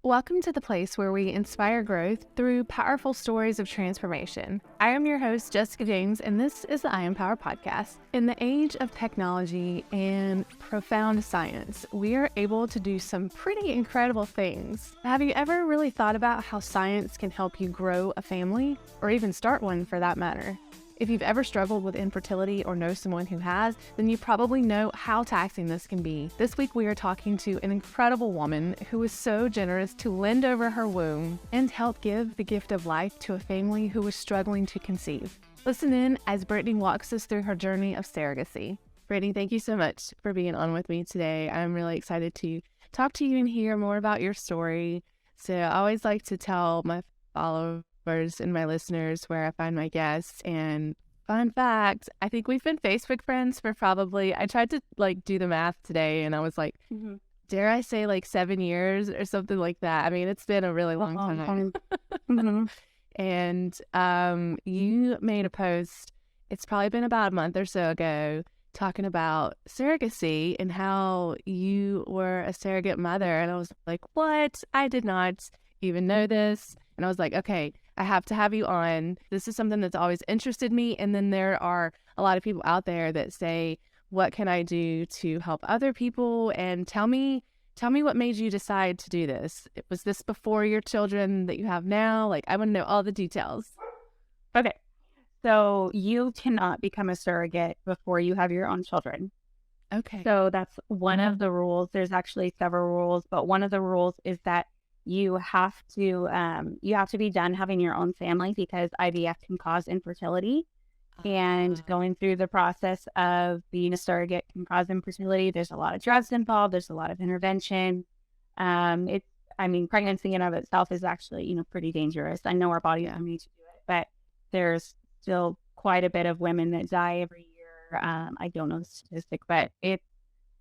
Welcome to the place where we inspire growth through powerful stories of transformation. I am your host, Jessica James, and this is the I Empower podcast. In the age of technology and profound science, we are able to do some pretty incredible things. Have you ever really thought about how science can help you grow a family, or even start one for that matter? If you've ever struggled with infertility or know someone who has, then you probably know how taxing this can be. This week we are talking to an incredible woman who was so generous to lend over her womb and help give the gift of life to a family who was struggling to conceive. Listen in as Brittany walks us through her journey of surrogacy. Brittany, thank you so much for being on with me today. I'm really excited to talk to you and hear more about your story. So I always like to tell my followers and my listeners where I find my guests. And fun fact, I think we've been Facebook friends for I tried to do the math today and I was like, dare I say 7 years or something like that. I mean, it's been a really long time. And you made a post, it's probably been about a month or so ago, talking about surrogacy and how you were a surrogate mother. And I was like, what? I did not even know this. And I was like, okay, I have to have you on. This is something that's always interested me. And then there are a lot of people out there that say, what can I do to help other people? And tell me what made you decide to do this. Was this before your children that you have now? I want to know all the details. Okay. So you cannot become a surrogate before you have your own children. Okay. So that's one of the rules. There's actually several rules, but one of the rules is that you have to be done having your own family because IVF can cause infertility. And going through the process of being a surrogate can cause infertility. There's a lot of drugs involved. There's a lot of intervention. Pregnancy in and of itself is actually, pretty dangerous. I know our bodies are made to do it, but there's still quite a bit of women that die every year. I don't know the statistic, but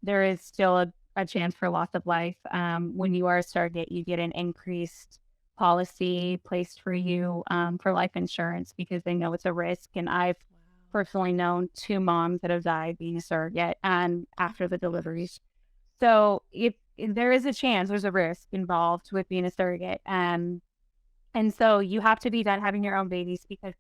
there is still a chance for loss of life. When you are a surrogate, you get an increased policy placed for you for life insurance because they know it's a risk. And I've personally known 2 moms that have died being a surrogate and after the deliveries. So if there is a chance, there's a risk involved with being a surrogate. And so you have to be done having your own babies because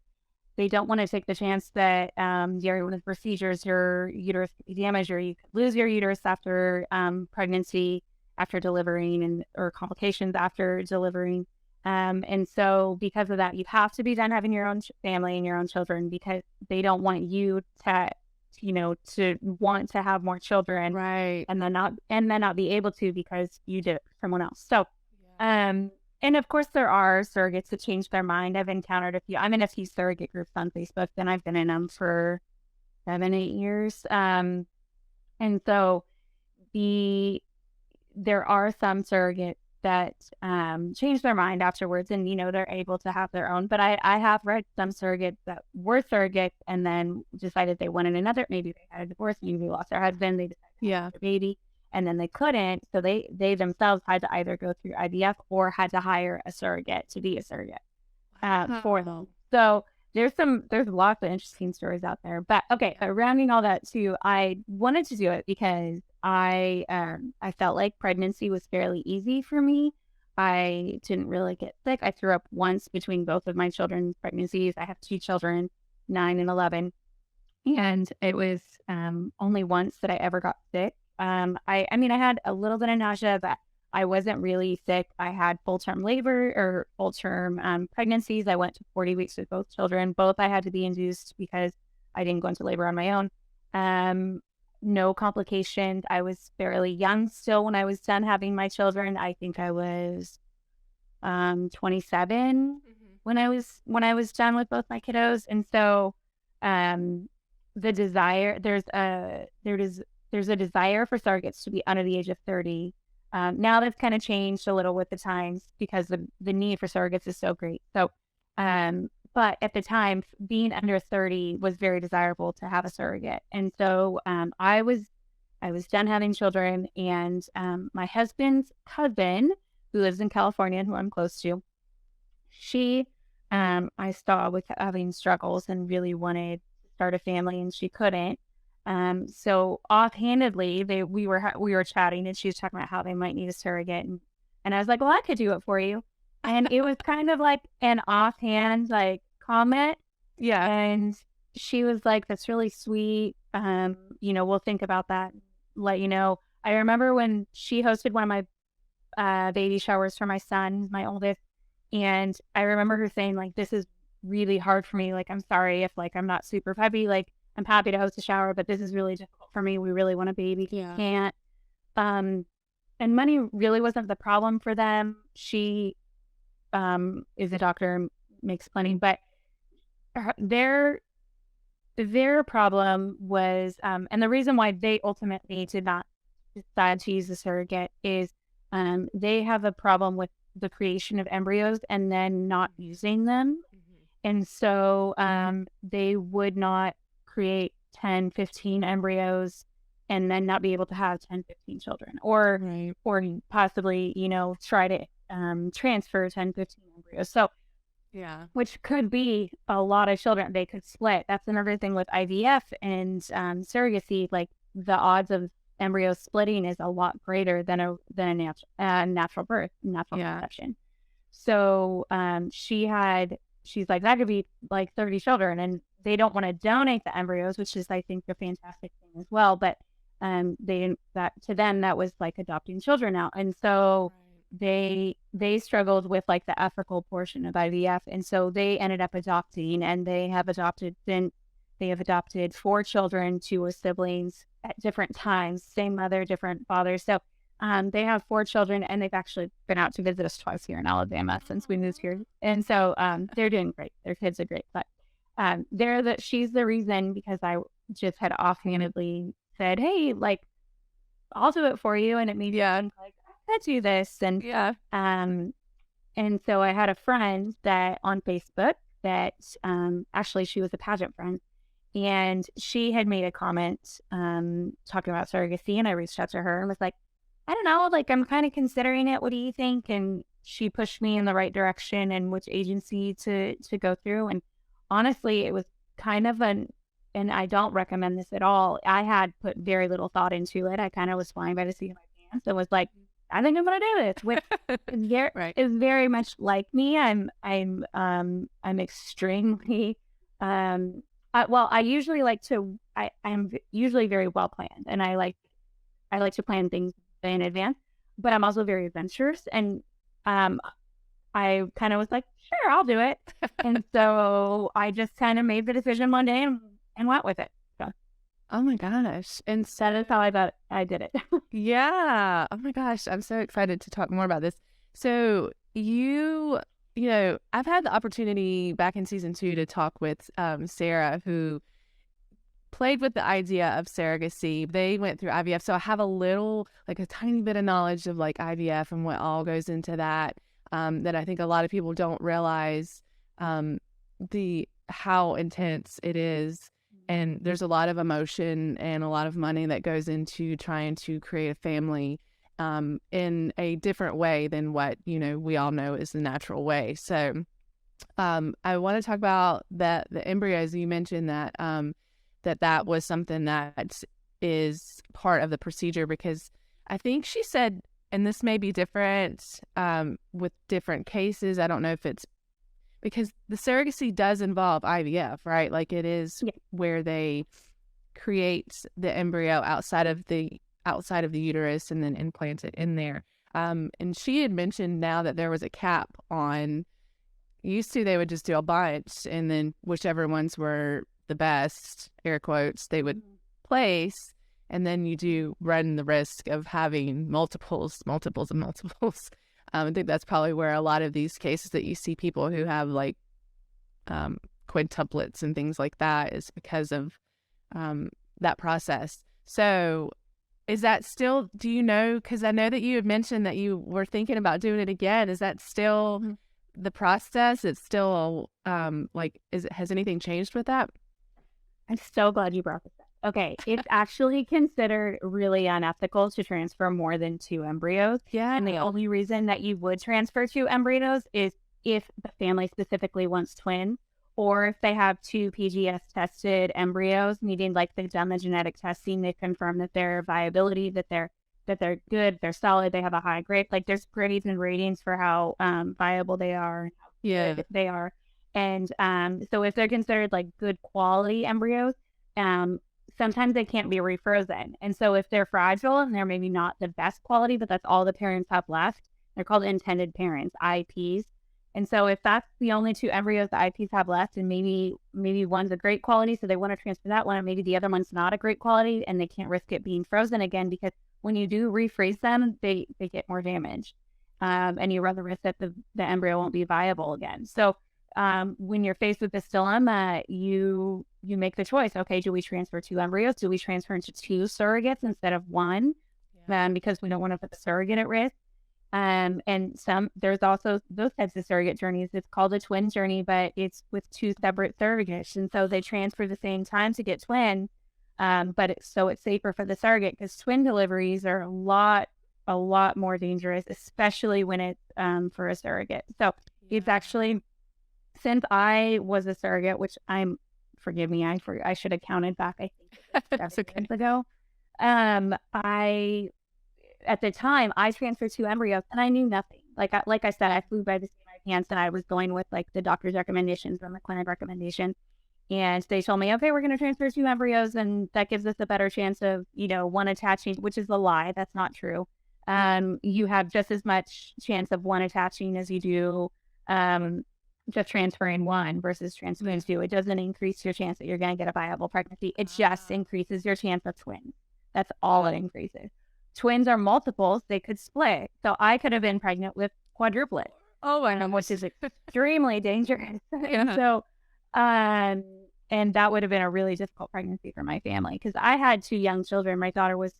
they don't want to take the chance that during one of the procedures, your uterus could be damaged or you could lose your uterus after pregnancy, after delivering, or complications after delivering. And so because of that, you have to be done having your own family and your own children because they don't want you to want to have more children, right? And then not be able to because you did it for someone else. So, and of course, there are surrogates that change their mind. I've encountered a few. I'm in a few surrogate groups on Facebook, and I've been in them for 7-8 years. And so there are some surrogates that change their mind afterwards, and they're able to have their own. But I have read some surrogates that were surrogates and then decided they wanted another. Maybe they had a divorce, maybe they lost their husband, they decided to have their baby. And then they couldn't, so they themselves had to either go through IVF or had to hire a surrogate to be a surrogate for them. So there's lots of interesting stories out there. But okay, rounding all that too, I wanted to do it because I felt like pregnancy was fairly easy for me. I didn't really get sick. I threw up once between both of my children's pregnancies. I have 2 children, 9 and 11, and it was only once that I ever got sick. I had a little bit of nausea, but I wasn't really sick. I had full-term labor or full-term pregnancies. I went to 40 weeks with both children. Both I had to be induced because I didn't go into labor on my own. No complications. I was fairly young still when I was done having my children. I think I was 27 when I was done with both my kiddos. And so the desire there's a desire for surrogates to be under the age of 30. Now that's kind of changed a little with the times because the need for surrogates is so great. So, but at the time, being under 30 was very desirable to have a surrogate. And so I was done having children, and my husband's cousin, who lives in California and who I'm close to, she I saw with having struggles and really wanted to start a family, and she couldn't. So offhandedly, we were chatting, and she was talking about how they might need a surrogate, and And I was like, well, I could do it for you. And it was kind of like an offhand, like, comment. Yeah. And she was like, that's really sweet. We'll think about that, let you know. I remember when she hosted one of my baby showers for my son, my oldest. And I remember her saying, like, this is really hard for me. Like, I'm sorry if, like, I'm not super peppy. Like, I'm happy to host a shower, but this is really difficult for me. We really want a baby. Yeah. Can't. And money really wasn't the problem for them. She is a doctor, makes plenty, but their problem was, and the reason why they ultimately did not decide to use a surrogate is they have a problem with the creation of embryos and then not using them. And so they would not create 10, 15 embryos and then not be able to have 10, 15 children, or possibly, try to transfer 10, 15 embryos. So, Yeah. which could be a lot of children. They could split. That's another thing with IVF and surrogacy. Like, the odds of embryo splitting is a lot greater than a natural birth, natural conception. So she's like, that could be like 30 children, and they don't want to donate the embryos, which is, I think, a fantastic thing as well. But they didn't, that to them, that was like adopting children out. And so they struggled with, like, the ethical portion of IVF. And so they ended up adopting, and they have adopted 4 children, 2 with siblings at different times, same mother, different fathers. So they have 4 children, and they've actually been out to visit us twice here in Alabama since we moved here. And so they're doing great. Their kids are great. But she's the reason, because I just had offhandedly said, hey, like, I'll do it for you. And it made me think, like, I could do this. And and so I had a friend that on Facebook that actually, she was a pageant friend. And she had made a comment talking about surrogacy, and I reached out to her and was like, I don't know, like, I'm kind of considering it. What do you think? And she pushed me in the right direction and which agency to go through. And honestly, it was kind of and I don't recommend this at all. I had put very little thought into it. I kind of was flying by the seat of my pants and was like, I think I'm going to do this. Which is very much like me. I'm extremely, I usually like to, I'm usually very well planned, and I like to plan things in advance, but I'm also very adventurous. And I kind of was like, sure, I'll do it. And so I just kind of made the decision one day and went with it. So. Oh my gosh. And so that is how I did it. Yeah. Oh my gosh. I'm so excited to talk more about this. So I've had the opportunity back in season 2 to talk with Sarah, who played with the idea of surrogacy. They went through IVF. So I have a tiny bit of knowledge of, like, IVF and what all goes into that, that I think a lot of people don't realize how intense it is. And there's a lot of emotion and a lot of money that goes into trying to create a family in a different way than what, we all know is the natural way. So I want to talk about the embryos. You mentioned that that was something that is part of the procedure, because I think she said, and this may be different with different cases. I don't know if it's because the surrogacy does involve IVF, right? Like, it is where they create the embryo outside of the uterus and then implant it in there. And she had mentioned now that there was a cap on. Used to, they would just do a bunch, and then whichever ones were the best, air quotes, they would place, and then you do run the risk of having multiples. I think that's probably where a lot of these cases that you see people who have, like, quintuplets and things like that is because of that process. So is that still, do you know, because I know that you had mentioned that you were thinking about doing it again. Is that still the process? It's still has anything changed with that? I'm so glad you brought this up. Okay, it's actually considered really unethical to transfer more than 2 embryos. Yeah. And the only reason that you would transfer 2 embryos is if the family specifically wants twins, or if they have 2 PGS tested embryos, meaning, like, they've done the genetic testing, they confirm that their viability, that they're that they're good, they're solid, they have a high grade. Like there's grades and ratings for how viable they are, and how good they are. And so if they're considered like good quality embryos, sometimes they can't be refrozen. And so if they're fragile and they're maybe not the best quality, but that's all the parents have left, they're called intended parents, IPs. And so if that's the only two embryos the IPs have left, and maybe one's a great quality, so they want to transfer that one, and maybe the other one's not a great quality, and they can't risk it being frozen again, because when you do refreeze them, they get more damage, and you run the risk that the embryo won't be viable again. So when you're faced with this dilemma, you make the choice. Okay, do we transfer two embryos? Do we transfer into two surrogates instead of one? Because we don't want to put the surrogate at risk. And there's also those types of surrogate journeys. It's called a twin journey, but it's with two separate surrogates. And so they transfer the same time to get twins. But it's safer for the surrogate, because twin deliveries are a lot more dangerous, especially when it's for a surrogate. So it's actually, since I was a surrogate, which forgive me, I should have counted back, I think that's 7 years ago. At the time, I transferred two embryos, and I knew nothing. Like I said, I flew by the seat of my pants, and I was going with like the doctor's recommendations and the clinic recommendation. And they told me, okay, we're going to transfer two embryos, and that gives us a better chance of, one attaching, which is a lie. That's not true. You have just as much chance of one attaching as you do just transferring one versus transferring two. It doesn't increase your chance that you're going to get a viable pregnancy. It just increases your chance of twins. That's all it increases. Twins are multiples. They could split. So I could have been pregnant with quadruplets. Oh, I know. Which is extremely dangerous. And so, and that would have been a really difficult pregnancy for my family, because I had two young children. My daughter was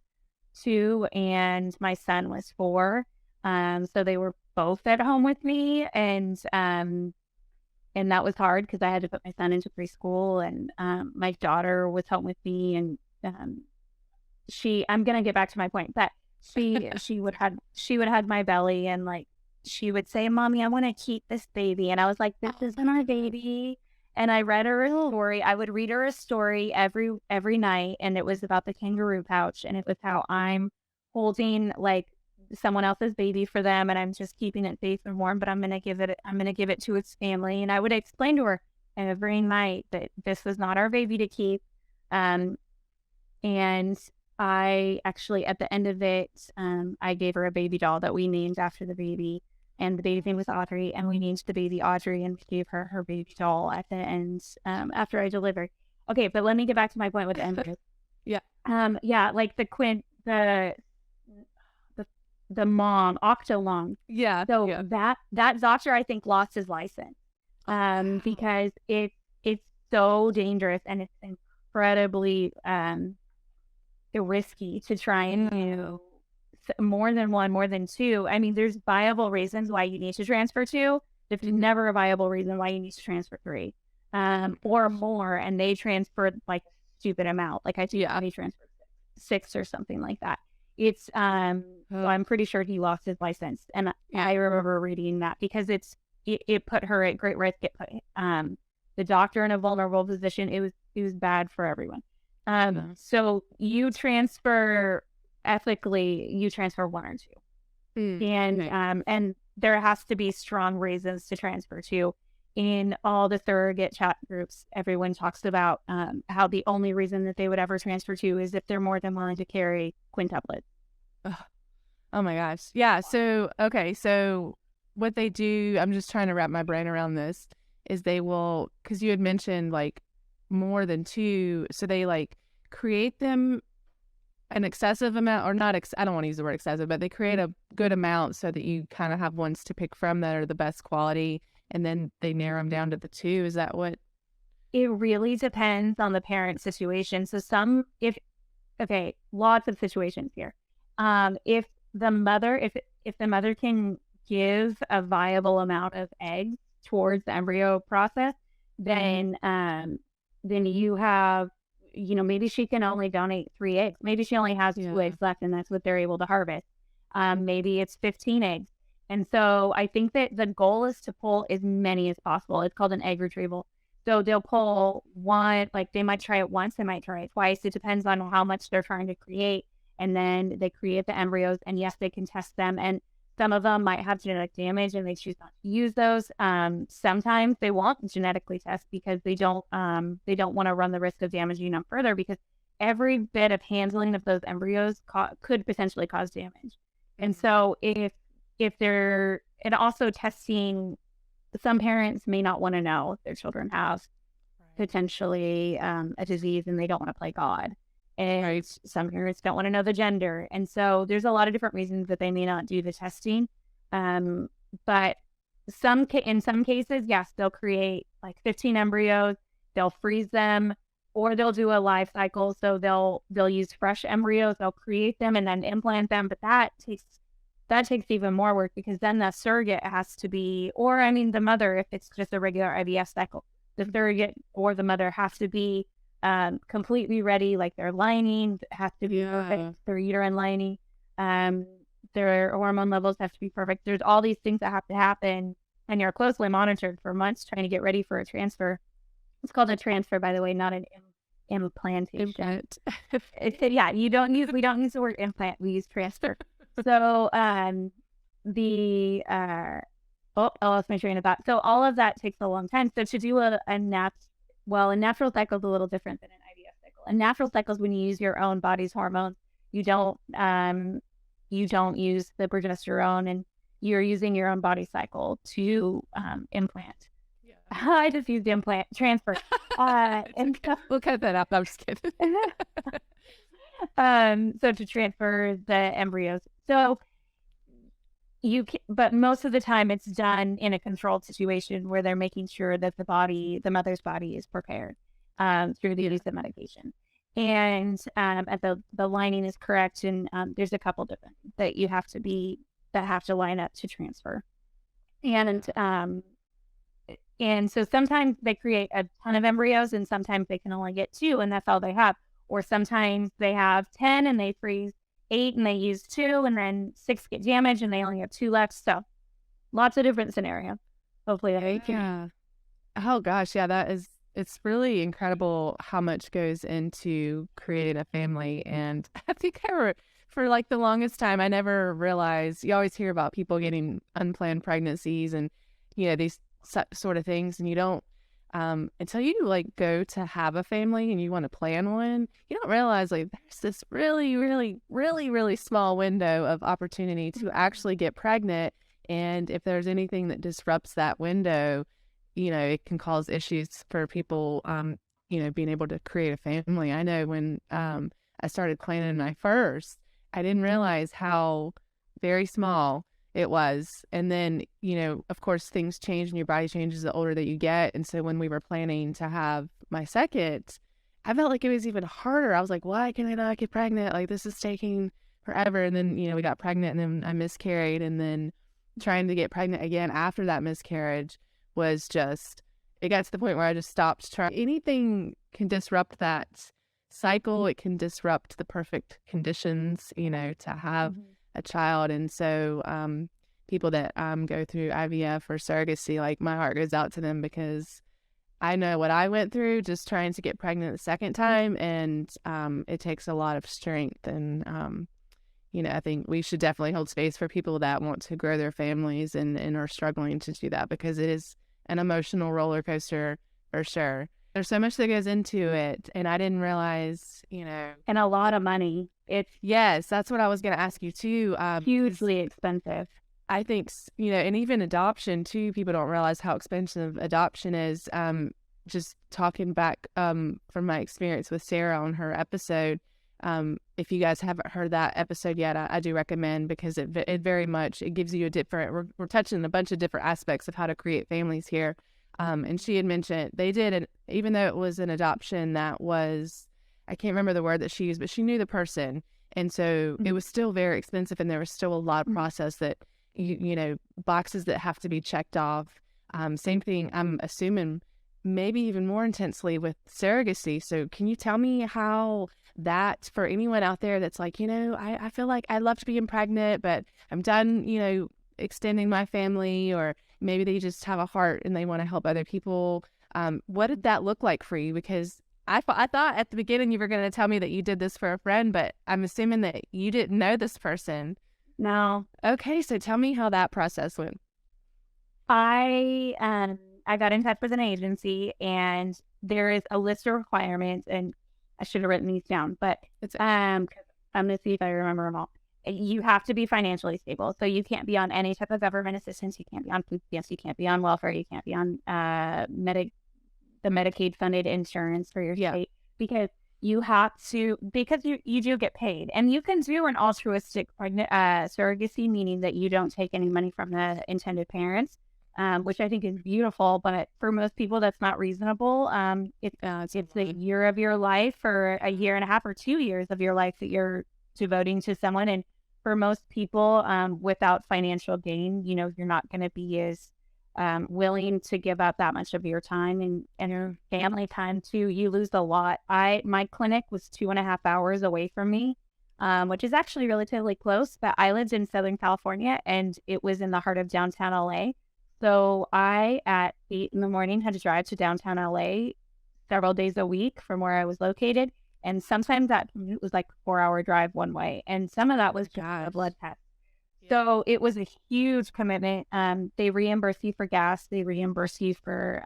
2 and my son was 4. So they were both at home with me, and that was hard, because I had to put my son into preschool, and my daughter was home with me, and I'm gonna get back to my point, that she would have my belly, and like she would say, "Mommy, I want to keep this baby," and I was like, "This isn't our baby." And I read her a story. I would read her a story every night, and it was about the kangaroo pouch, and it was how I'm holding like someone else's baby for them, and I'm just keeping it safe and warm, but I'm gonna give it to its family. And I would explain to her every night that this was not our baby to keep. And I actually, at the end of it, I gave her a baby doll that we named after the baby, and the baby's name was Audrey, and we named the baby Audrey, and gave her her baby doll at the end after I delivered. Okay, but let me get back to my point with the embryos. Like the mom, Octolong. Yeah. So that doctor, I think, lost his license because it's so dangerous, and it's incredibly risky to try and do more than one, more than two. I mean, there's viable reasons why you need to transfer 2. There's never a viable reason why you need to transfer 3 or more, and they transferred like a stupid amount. Like I think they transferred 6 or something like that. It's so I'm pretty sure he lost his license, and I remember reading that, because it put her at great risk. It put the doctor in a vulnerable position. It was bad for everyone. So you transfer ethically, you transfer 1 or 2, and there has to be strong reasons to transfer 2. In all the surrogate chat groups, everyone talks about how the only reason that they would ever transfer 2 is if they're more than willing to carry quintuplets. Oh my gosh. Yeah. So, okay. So what they do, I'm just trying to wrap my brain around this, is they will, because you had mentioned like more than 2. So they like create them an excessive amount, or not, I don't want to use the word excessive, but they create a good amount so that you kind of have ones to pick from that are the best quality, and then they narrow them down to the 2. Is that what? It really depends on the parent situation. So lots of situations here. If the mother can give a viable amount of eggs towards the embryo process, then you have, maybe she can only donate 3 eggs. Maybe she only has 2 eggs left, and that's what they're able to harvest. Maybe it's 15 eggs. And so I think that the goal is to pull as many as possible. It's called an egg retrieval. So they'll pull 1, like they might try it once, they might try it twice. It depends on how much they're trying to create and then they create the embryos, and yes, they can test them, and some of them might have genetic damage and they choose not to use those. Sometimes they won't genetically test because they don't want to run the risk of damaging them further, because every bit of handling of those embryos could potentially cause damage. And so if they're, and also testing, some parents may not want to know if their children have potentially a disease and they don't want to play God. And some parents don't want to know the gender. And so there's a lot of different reasons that they may not do the testing. But in some cases, yes, they'll create like 15 embryos, they'll freeze them, or they'll do a life cycle. So they'll use fresh embryos, they'll create them and then implant them. But that takes even more work, because then the surrogate has to be, or I mean the mother, if it's just a regular IVF cycle, the surrogate or the mother has to be completely ready, like their lining has to be perfect, their uterine lining, their hormone levels have to be perfect. There's all these things that have to happen, and you're closely monitored for months trying to get ready for a transfer. It's called a transfer, by the way, not an implantation. Implant. Yeah, we don't use the word implant, we use transfer. So I lost my train of thought. So all of that takes a long time. So to do a natural cycle is a little different than an IVF cycle. A natural cycle is when you use your own body's hormones. You don't use the progesterone, and you're using your own body cycle to implant. Yeah. I just used implant transfer. And we'll cut that out. I'm just kidding. So to transfer the embryos. So but most of the time it's done in a controlled situation where they're making sure that the mother's body is prepared through the use of medication. And the lining is correct. And there's a couple different that have to line up to transfer. And so sometimes they create a ton of embryos, and sometimes they can only get 2, and that's all they have. Or sometimes they have 10 and they freeze 8 and they use 2, and then 6 get damaged and they only have 2 left. So lots of different scenarios. Hopefully that yeah. Oh gosh, yeah, it's really incredible how much goes into creating a family. And I think for like the longest time, I never realized, you always hear about people getting unplanned pregnancies and, these sort of things, and you don't, until you like go to have a family and you want to plan one, you don't realize like there's this really, really, really, really small window of opportunity to actually get pregnant. And if there's anything that disrupts that window, it can cause issues for people, being able to create a family. I know when I started planning my first, I didn't realize how very small it was. And then, of course, things change and your body changes the older that you get. And so when we were planning to have my second, I felt like it was even harder. I was like, why can I not get pregnant? Like, this is taking forever. And then, we got pregnant, and then I miscarried. And then trying to get pregnant again after that miscarriage was just, it got to the point where I just stopped trying. Anything can disrupt that cycle. It can disrupt the perfect conditions, to have a child. And so people that go through IVF or surrogacy, like, my heart goes out to them, because I know what I went through just trying to get pregnant the second time, and it takes a lot of strength. And I think we should definitely hold space for people that want to grow their families and are struggling to do that, because it is an emotional roller coaster for sure. There's so much that goes into it, and I didn't realize, and a lot of money. Yes, that's what I was going to ask you too. Hugely expensive. I think, and even adoption too, people don't realize how expensive adoption is. Just talking back from my experience with Sarah on her episode, if you guys haven't heard that episode yet, I do recommend, because it very much, it gives you a different, we're touching a bunch of different aspects of how to create families here. And she had mentioned they did, even though it was an adoption that was, I can't remember the word that she used, but she knew the person. And so it was still very expensive, and there was still a lot of process that, boxes that have to be checked off. Same thing, I'm assuming, maybe even more intensely with surrogacy. So can you tell me how that, for anyone out there that's like, I feel like I love being pregnant, but I'm done, extending my family, or maybe they just have a heart and they want to help other people. What did that look like for you? Because I thought at the beginning you were going to tell me that you did this for a friend, but I'm assuming that you didn't know this person. No. Okay, so tell me how that process went. I got in touch with an agency, and there is a list of requirements, and I should have written these down, but 'cause I'm gonna see if I remember them all. You have to be financially stable, so you can't be on any type of government assistance. You can't be on food stamps. You can't be on welfare. You can't be on the Medicaid funded insurance for your state, because you have to, because you do get paid, and you can do an altruistic surrogacy, meaning that you don't take any money from the intended parents, which I think is beautiful. But for most people, that's not reasonable. It's a year of your life, or a year and a half, or 2 years of your life that you're devoting to someone. And for most people, without financial gain, you're not going to be as willing to give up that much of your time and your family time too. You lose a lot. My clinic was 2.5 hours away from me, which is actually relatively close, but I lived in Southern California, and it was in the heart of downtown LA. So I, at 8 in the morning, had to drive to downtown LA several days a week from where I was located. And sometimes that commute was like a 4-hour drive one way. And some of that was just a blood test. So it was a huge commitment. They reimburse you for gas. They reimburse you for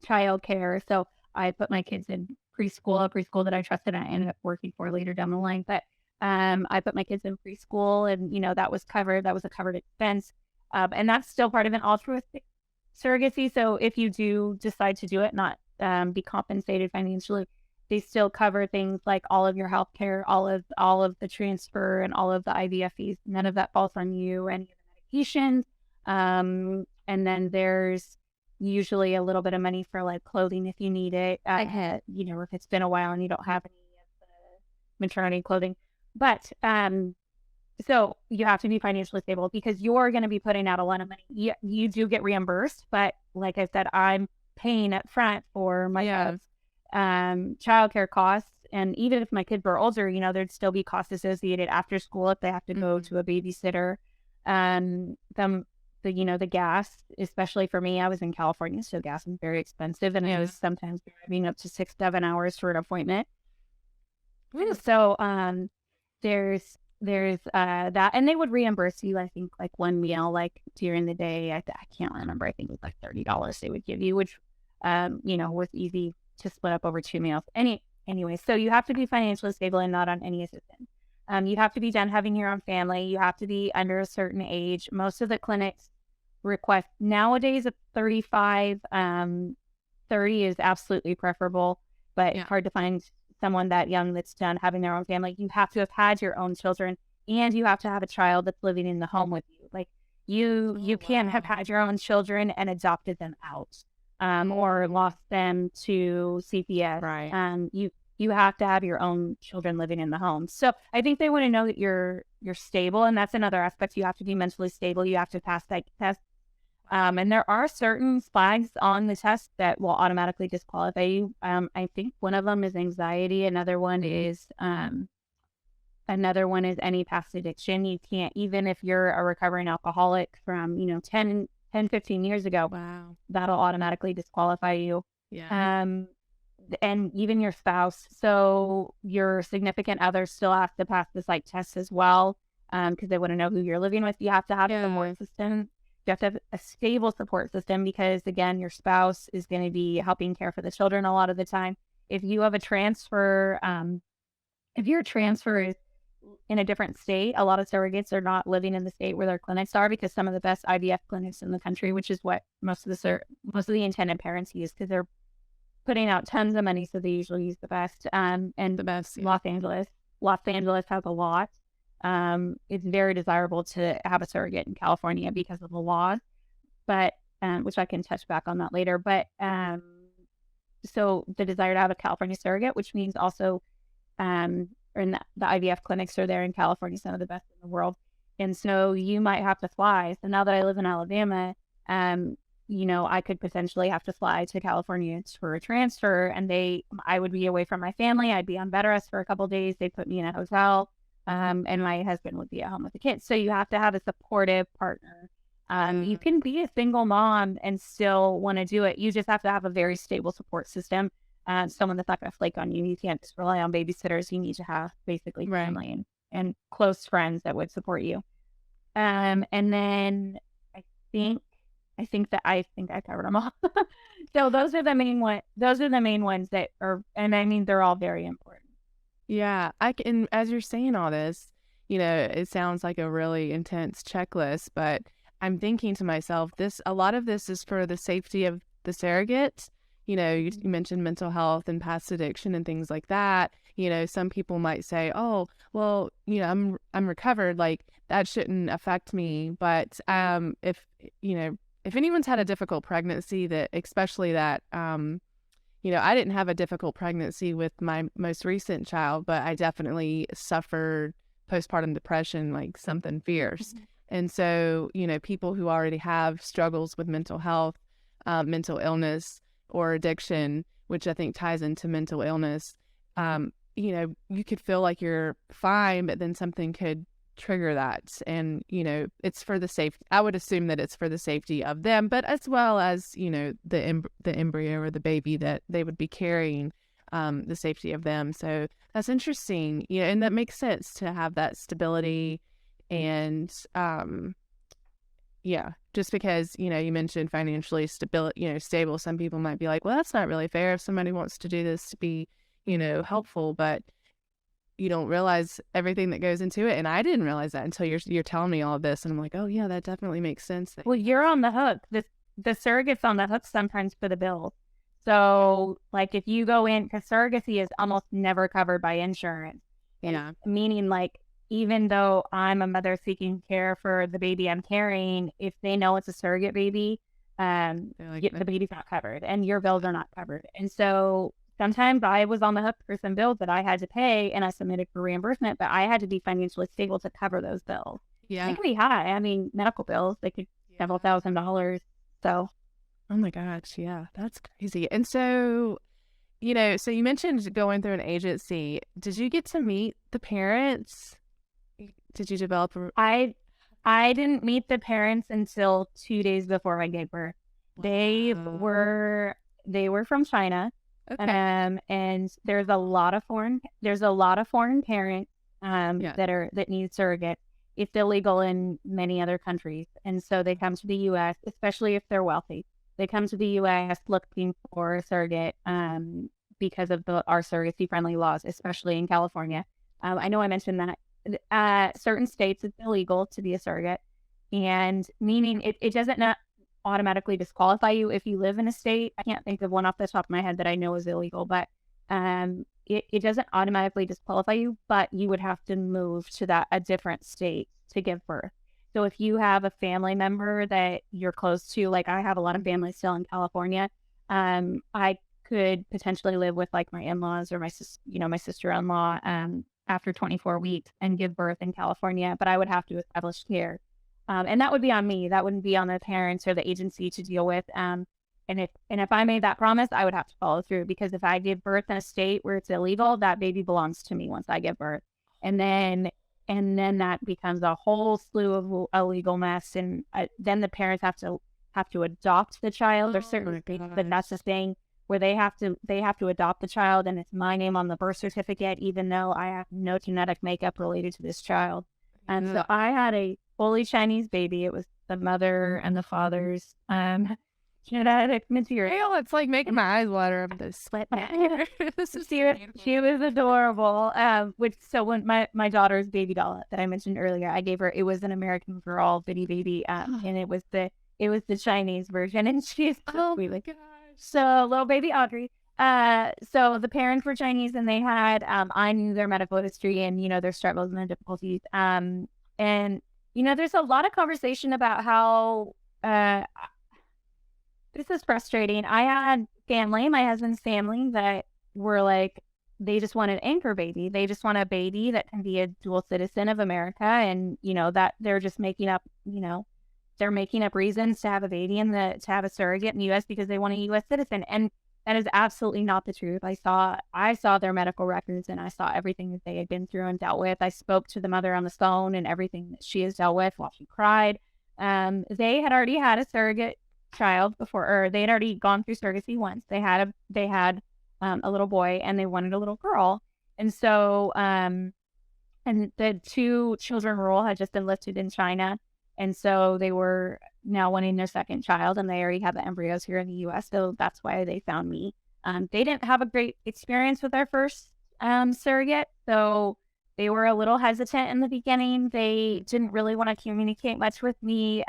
childcare. So I put my kids in preschool, a preschool that I trusted and I ended up working for later down the line. But I put my kids in preschool, and, that was covered. That was a covered expense. And that's still part of an altruistic surrogacy. So if you do decide to do it, not be compensated financially, they still cover things like all of your health care, all of the transfer, and all of the IVF fees. None of that falls on you, any of the medications. And then there's usually a little bit of money for like clothing if you need it. If it's been a while and you don't have any of the maternity clothing. But so you have to be financially stable, because you're going to be putting out a lot of money. You do get reimbursed, but like I said, I'm paying up front for my childcare costs. And even if my kids were older, there'd still be costs associated after school if they have to go to a babysitter. The gas, especially for me, I was in California, so gas is very expensive, and it was sometimes driving up to 6-7 hours for an appointment. So there's that, and they would reimburse you, I think, like one meal, like during the day. I can't remember. I think it was like $30 they would give you, which was easy to split up over 2 meals. Anyway, so you have to be financially stable and not on any assistance. You have to be done having your own family. You have to be under a certain age. Most of the clinics request nowadays at 35. 30 is absolutely preferable, but it's hard to find someone that young that's done having their own family. You have to have had your own children, and you have to have a child that's living in the home with you. Like you can't have had your own children and adopted them out. Or lost them to CPS. Right. You have to have your own children living in the home. So I think they want to know that you're stable, and that's another aspect. You have to be mentally stable. You have to pass that test. And there are certain flags on the test that will automatically disqualify you. I think one of them is anxiety. Another one is any past addiction. You can't, even if you're a recovering alcoholic from 10, 15 years ago, that'll automatically disqualify you. And even your spouse. So your significant other still has to pass the psych test as well, because they want to know who you're living with. You have to have a support system. You have to have a stable support system, because, again, your spouse is going to be helping care for the children a lot of the time. If you have a transfer, if your transfer is in a different state, a lot of surrogates are not living in the state where their clinics are, because some of the best IVF clinics in the country, which is what most of the intended parents use, because they're putting out tons of money, so they usually use the best. And the best, Los Angeles has a lot. It's very desirable to have a surrogate in California because of the laws, but which I can touch back on that later. But so the desire to have a California surrogate, which means also the IVF clinics are there in California, some of the best in the world. And so you might have to fly. So now that I live in Alabama, I could potentially have to fly to California for a transfer, and I would be away from my family. I'd be on bed rest for a couple of days. They'd put me in a hotel, and my husband would be at home with the kids. So you have to have a supportive partner. You can be a single mom and still want to do it. You just have to have a very stable support system. someone that's not going to flake on you. You can't just rely on babysitters. You need to have basically Right. family and close friends that would support you. And then I think I covered them all. So those are the main ones that are, and I mean, they're all very important. Yeah, I can, as you're saying all this, it sounds like a really intense checklist, but I'm thinking to myself, a lot of this is for the safety of the surrogate. You mentioned mental health and past addiction and things like that. Some people might say, "Oh, well, I'm recovered, like that shouldn't affect me." But if anyone's had a difficult pregnancy, that especially that I didn't have a difficult pregnancy with my most recent child, but I definitely suffered postpartum depression, like something fierce. And so, people who already have struggles with mental health, mental illness, or addiction, which I think ties into mental illness, you could feel like you're fine, but then something could trigger that. And, it's for the safety. I would assume that it's for the safety of them, but as well as, the embryo or the baby that they would be carrying, the safety of them. So that's interesting, and that makes sense to have that stability. And, yeah, just because, you mentioned financially stable, some people might be like, well, that's not really fair if somebody wants to do this to be, helpful, but you don't realize everything that goes into it. And I didn't realize that until you're telling me all of this. And I'm like, oh yeah, that definitely makes sense. Well, you're on the hook. The surrogate's on the hook sometimes for the bill. So like if you go in, because surrogacy is almost never covered by insurance. Yeah. Meaning like, even though I'm a mother seeking care for the baby I'm carrying, if they know it's a surrogate baby, the baby's not covered and your bills are not covered. And so sometimes I was on the hook for some bills that I had to pay and I submitted for reimbursement, but I had to be financially stable to cover those bills. Yeah. They can be high. I mean, medical bills, they could several $1,000s. So. Oh my gosh. Yeah. That's crazy. And so, so you mentioned going through an agency. Did you get to meet the parents? Did you develop I didn't meet the parents until 2 days before I gave birth. Wow. They were from China. Okay. And there's a lot of foreign parents that need surrogates. It's illegal in many other countries. And so they come to the US, especially if they're wealthy. They come to the US looking for a surrogate because of our surrogacy friendly laws, especially in California. I know I mentioned that. Certain states it's illegal to be a surrogate, and meaning it doesn't not automatically disqualify you if you live in a state. I can't think of one off the top of my head that I know is illegal, but it doesn't automatically disqualify you, but you would have to move to a different state to give birth. So if you have a family member that you're close to, like I have a lot of family still in California, I could potentially live with like my in-laws or my sister-in-law after 24 weeks and give birth in California, but I would have to establish care. And that would be on me. That wouldn't be on the parents or the agency to deal with. And if I made that promise, I would have to follow through, because if I give birth in a state where it's illegal, that baby belongs to me once I give birth. And then that becomes a whole slew of a legal mess. And then the parents have to adopt the child. There's certain states, but that's the thing, where they have to adopt the child, and it's my name on the birth certificate, even though I have no genetic makeup related to this child. And so I had a fully Chinese baby. It was the mother and the father's genetic material. It's like making my eyes water up the sweat. She was adorable. When my daughter's baby doll that I mentioned earlier, I gave her, it was an American Girl bitty baby, and it was the Chinese version, and she's sweet. So little baby Audrey. So the parents were Chinese, and they had, I knew their medical history and, their struggles and their difficulties. And, there's a lot of conversation about how, this is frustrating. I had family, my husband's family, that were like, they just want an anchor baby. They just want a baby that can be a dual citizen of America. And, that they're just making up, they're making up reasons to have a baby to have a surrogate in the U.S. because they want a U.S. citizen. And that is absolutely not the truth. I saw their medical records, and I saw everything that they had been through and dealt with. I spoke to the mother on the phone and everything that she has dealt with while she cried. They had already had a surrogate child before, or they had already gone through surrogacy once. They had a little boy, and they wanted a little girl. And so, and the 2 children rule had just been lifted in China. And so they were now wanting their second child, and they already have the embryos here in the US. So that's why they found me. They didn't have a great experience with their first surrogate. So they were a little hesitant in the beginning. They didn't really want to communicate much with me.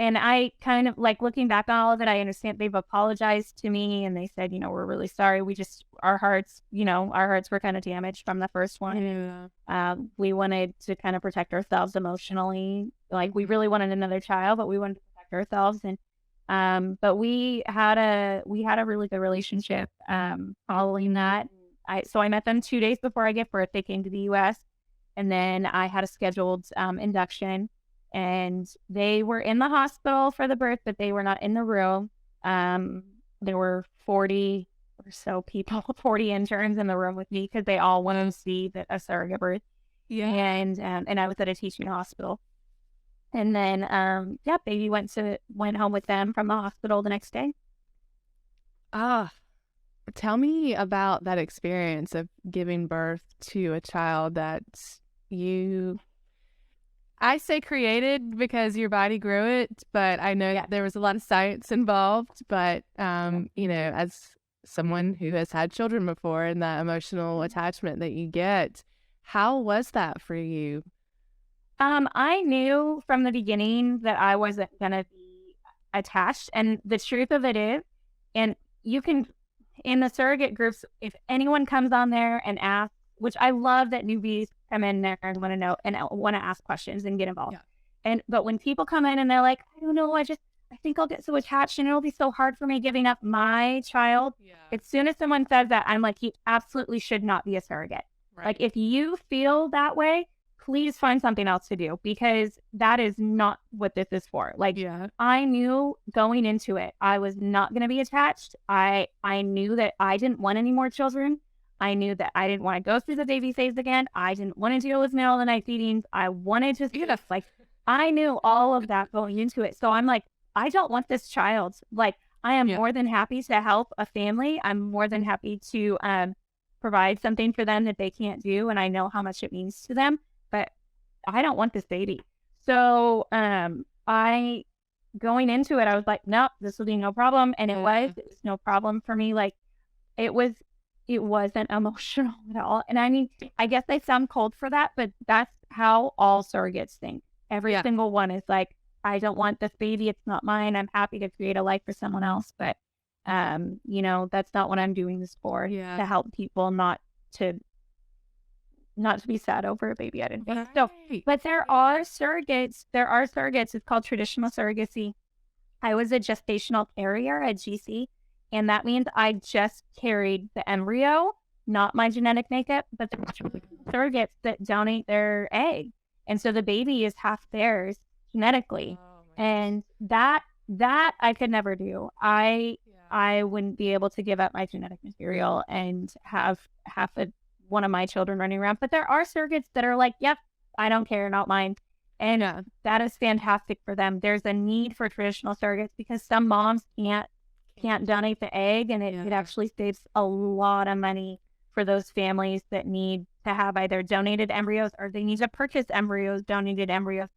And I kind of, like, looking back on all of it, I understand they've apologized to me and they said, we're really sorry. We just, our hearts were kind of damaged from the first one. Yeah. We wanted to kind of protect ourselves emotionally. Like, we really wanted another child, but we wanted to protect ourselves. And, but we had a really good relationship, following that. So I met them 2 days before I gave birth. They came to the US, and then I had a scheduled, induction. And they were in the hospital for the birth, but they were not in the room. There were 40 or so people, 40 interns in the room with me, because they all wanted to see a surrogate birth. Yeah. And I was at a teaching hospital. And then, baby went home with them from the hospital the next day. Tell me about that experience of giving birth to a child that I say created because your body grew it, but I know there was a lot of science involved. But, as someone who has had children before, and that emotional attachment that you get, how was that for you? I knew from the beginning that I wasn't going to be attached. And the truth of it is, and you can, in the surrogate groups, if anyone comes on there and asks, which I love that newbies come in there and want to know and want to ask questions and get involved. Yeah. But when people come in and they're like, I don't know, I think I'll get so attached and it'll be so hard for me giving up my child. Yeah. As soon as someone says that, I'm like, you absolutely should not be a surrogate. Right. Like, if you feel that way, please find something else to do, because that is not what this is for. Like, I knew going into it, I was not going to be attached. I knew that I didn't want any more children. I knew that I didn't want to go through the baby phase again. I didn't want to deal with middle of the night feedings. I wanted to see this. Like, I knew all of that going into it. So I'm like, I don't want this child. Like, I am more than happy to help a family. I'm more than happy to provide something for them that they can't do. And I know how much it means to them, but I don't want this baby. So going into it, I was like, no, this will be no problem. And it was no problem for me. Like, it wasn't emotional at all. And I mean, I guess I sound cold for that, but that's how all surrogates think. Every single one is like, I don't want this baby. It's not mine. I'm happy to create a life for someone else. But, that's not what I'm doing this for, to help people not to be sad over a baby I didn't want. So, but there are surrogates. It's called traditional surrogacy. I was a gestational carrier at GC. And that means I just carried the embryo, not my genetic makeup, but the surrogates that donate their egg. And so the baby is half theirs genetically. And that I could never do. I wouldn't be able to give up my genetic material and have one of my children running around. But there are surrogates that are like, yep, I don't care, not mine. And that is fantastic for them. There's a need for traditional surrogates because some moms can't donate the egg, and it actually saves a lot of money for those families that need to have either donated embryos, or they need to purchase donated embryos,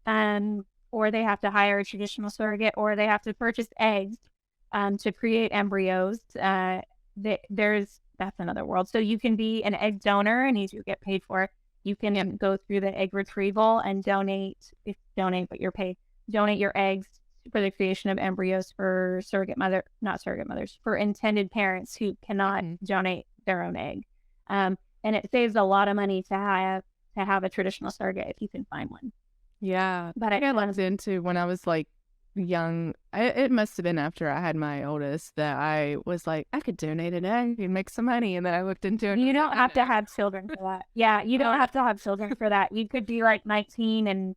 or they have to hire a traditional surrogate, or they have to purchase eggs to create embryos. That's another world. So you can be an egg donor and you do get paid for it. You can go through the egg retrieval and donate your eggs for the creation of embryos for for intended parents who cannot donate their own egg. And it saves a lot of money to have a traditional surrogate if you can find one. Yeah. But I looked into when I was like young, it must have been after I had my oldest that I was like, I could donate an egg and make some money. And then I looked into it. You don't have to have children for that. Yeah, you don't have to have children for that. You could be like 19 and,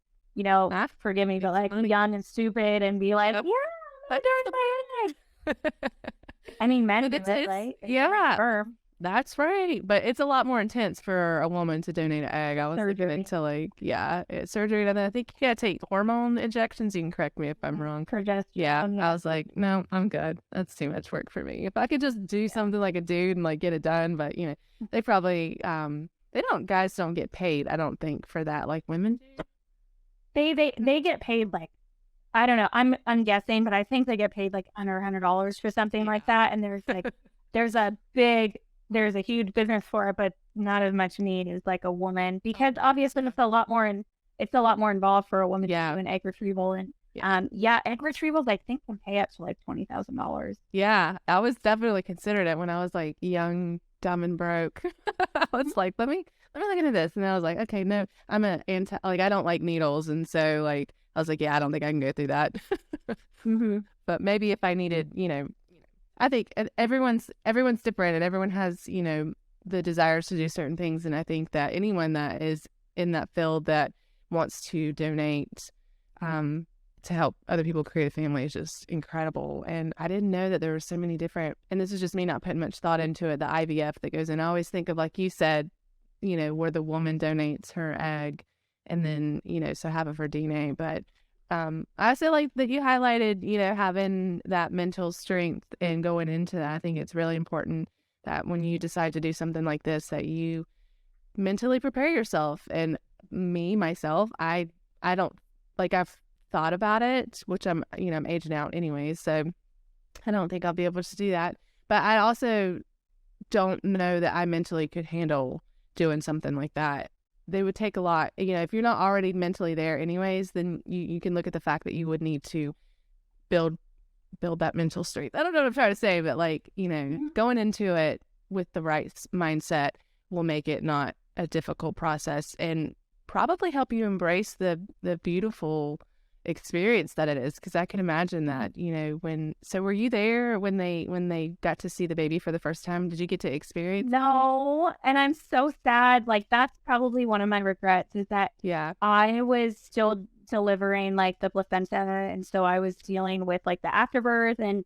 forgive me, but like young and stupid and be like, I'm doing my egg. I mean, men do it, right? Yeah. That's right. But it's a lot more intense for a woman to donate an egg. I was looking Surgery. into surgery. And then I think you gotta take hormone injections. You can correct me if I'm wrong. Progesterone. Yeah. I was like, no, I'm good. That's too much work for me. If I could just do something like a dude and like get it done, but they probably guys don't get paid, I don't think, for that like women do. They get paid like, I don't know. I'm guessing, but I think they get paid like under $100 for something like that. And there's like there's a huge business for it, but not as much need as like a woman, because obviously it's a lot more involved for a woman to do an egg retrieval. And egg retrievals I think can pay up to like $20,000. Yeah, I was definitely considered it when I was like young, dumb, and broke. I was like, let me look into this, and I was like, okay, no, I'm I don't like needles, and so like I was like, yeah, I don't think I can go through that. But maybe if I needed, I think everyone's different, and everyone has, the desires to do certain things, and I think that anyone that is in that field that wants to donate, to help other people create a family is just incredible. And I didn't know that there were so many different, and this is just me not putting much thought into it, the IVF that goes in. I always think of, like you said, where the woman donates her egg and then, so half of her DNA. But I feel like that you highlighted, having that mental strength and going into that. I think it's really important that when you decide to do something like this, that you mentally prepare yourself. And myself, I don't, like, I've thought about it, which I'm aging out anyways, so I don't think I'll be able to do that. But I also don't know that I mentally could handle doing something like that. They would take a lot. If you're not already mentally there anyways, then you can look at the fact that you would need to build that mental strength. I don't know what I'm trying to say, but like, going into it with the right mindset will make it not a difficult process and probably help you embrace the beautiful experience that it is. Because I can imagine that, so were you there when they got to see the baby for the first time? Did you get to experience? No, and I'm so sad. Like, that's probably one of my regrets, is that I was still delivering like the placenta, and so I was dealing with like the afterbirth, and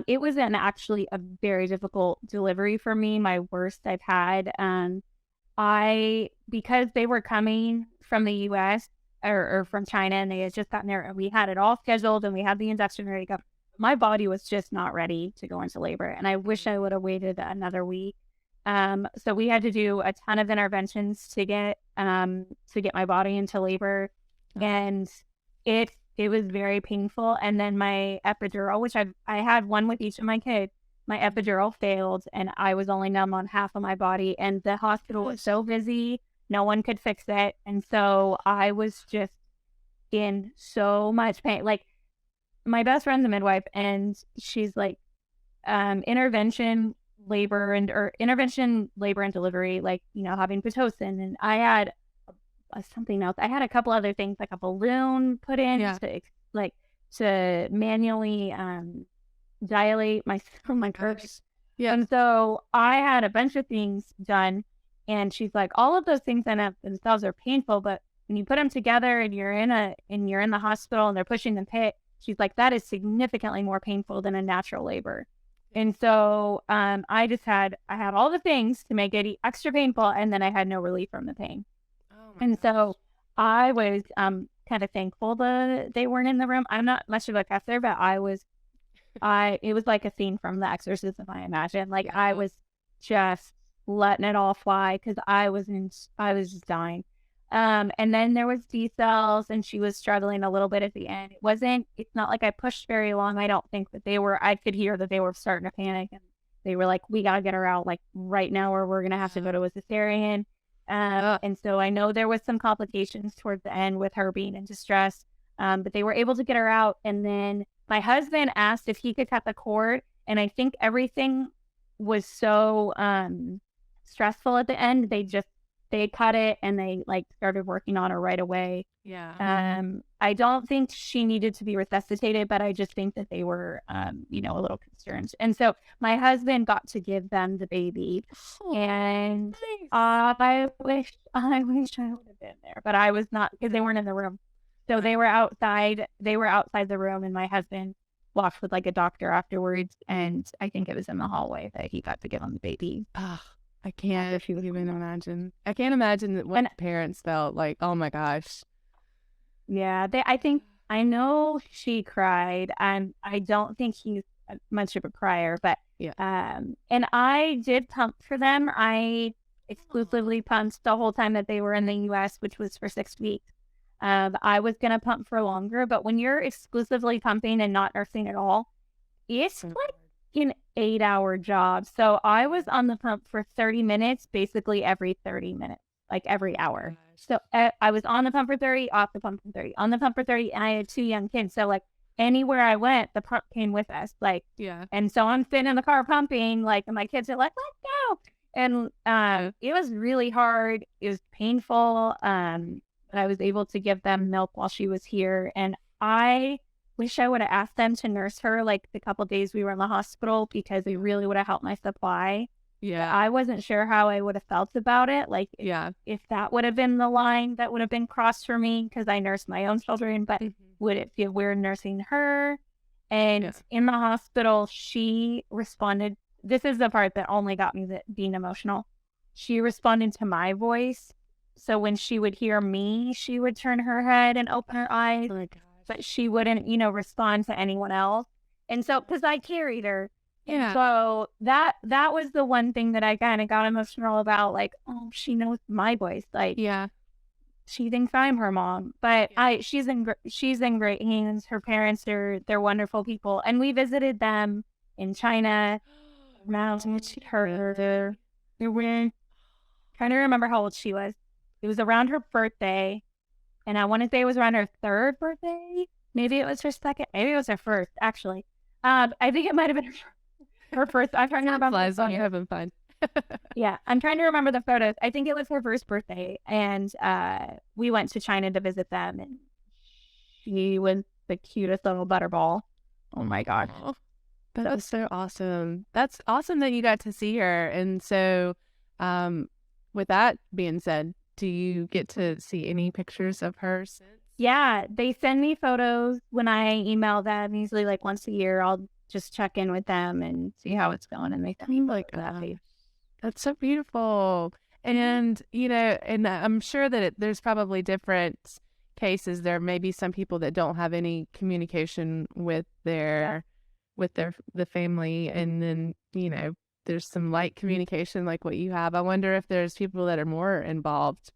it was actually a very difficult delivery for me, my worst I've had. Because they were coming from the US or from China, and they had just gotten there, and we had it all scheduled, and we had the induction ready to go. My body was just not ready to go into labor, and I wish I would have waited another week. So we had to do a ton of interventions to get my body into labor, and it was very painful. And then my epidural, which I had one with each of my kids, my epidural failed, and I was only numb on half of my body, and the hospital was so busy, no one could fix it. And so I was just in so much pain. Like, my best friend's a midwife, and she's like, intervention labor and delivery, like, having Pitocin. And I had something else. I had a couple other things, like a balloon put in to manually dilate my curves. Yeah. And so I had a bunch of things done, and she's like, all of those things in themselves are painful, but when you put them together and you're in the hospital and they're pushing the pit, she's like, that is significantly more painful than a natural labor. And so I had all the things to make it extra painful, and then I had no relief from the pain. So I was kind of thankful that they weren't in the room. I'm not much of a cusser, but it was like a scene from The Exorcism, I imagine. Like, I was just letting it all fly, because I was just dying. And then there was D cells, and she was struggling a little bit at the end. It's not like I pushed very long. I don't think that I could hear that they were starting to panic, and they were like, we got to get her out like right now, or we're going to have to go to a cesarean. And so I know there was some complications towards the end with her being in distress. But they were able to get her out. And then my husband asked if he could cut the cord. And I think everything was so stressful at the end. They cut it, and they like started working on her right away. Yeah. I don't think she needed to be resuscitated, but I just think that they were, a little concerned. And so my husband got to give them the baby, and nice. I wish I would have been there, but I was not, because they weren't in the room. So they were outside. They were outside the room, and my husband walked with like a doctor afterwards, and I think it was in the hallway that he got to give him the baby. Oh, I can't even imagine. I can't imagine what the parents felt like. Oh my gosh. Yeah, I know she cried, and I don't think he's much of a crier, but yeah. And I did pump for them. I exclusively pumped the whole time that they were in the U.S., which was for 6 weeks. I was gonna pump for longer, but when you're exclusively pumping and not nursing at all, it's like an 8-hour job. So I was on the pump for 30 minutes, basically every 30 minutes, like every hour. So I was on the pump for 30, off the pump for 30, on the pump for 30, and I had 2 young kids. So like anywhere I went, the pump came with us. Like, yeah. And so I'm sitting in the car pumping, like, and my kids are like, let's go. And it was really hard. It was painful. But I was able to give them milk while she was here. And I wish I would have asked them to nurse her like the couple days we were in the hospital, because it really would have helped my supply. Yeah. I wasn't sure how I would have felt about it. Like, if that would have been the line that would have been crossed for me, because I nursed my own children, but would it feel weird nursing her? And in the hospital, she responded. This is the part that only got me being emotional. She responded to my voice. So when she would hear me, she would turn her head and open her eyes, but she wouldn't, respond to anyone else. And so, because I carried her. Yeah. So that was the one thing that I kind of got emotional about. Like, oh, she knows my voice. Like, she thinks I'm her mom. But she's in great hands. Her parents they're wonderful people, and we visited them in China. They were trying to remember how old she was. It was around her birthday, and I want to say it was around her 3rd birthday. Maybe it was her 2nd. Maybe it was her 1st. Actually, I think it might have been her 1st. I'm trying to remember. You're having fun. Yeah, I'm trying to remember the photos. I think it was her 1st birthday, and we went to China to visit them, and she was the cutest little butterball. Oh my God. That was so awesome. That's awesome that you got to see her. And so, with that being said, do you get to see any pictures of her since? Yeah, they send me photos when I email them. Usually like once a year, I'll just check in with them and see how it's going, and make them like happy. That's so beautiful. And, and I'm sure that there's probably different cases. There may be some people that don't have any communication with the family. And then, there's some light communication like what you have. I wonder if there's people that are more involved.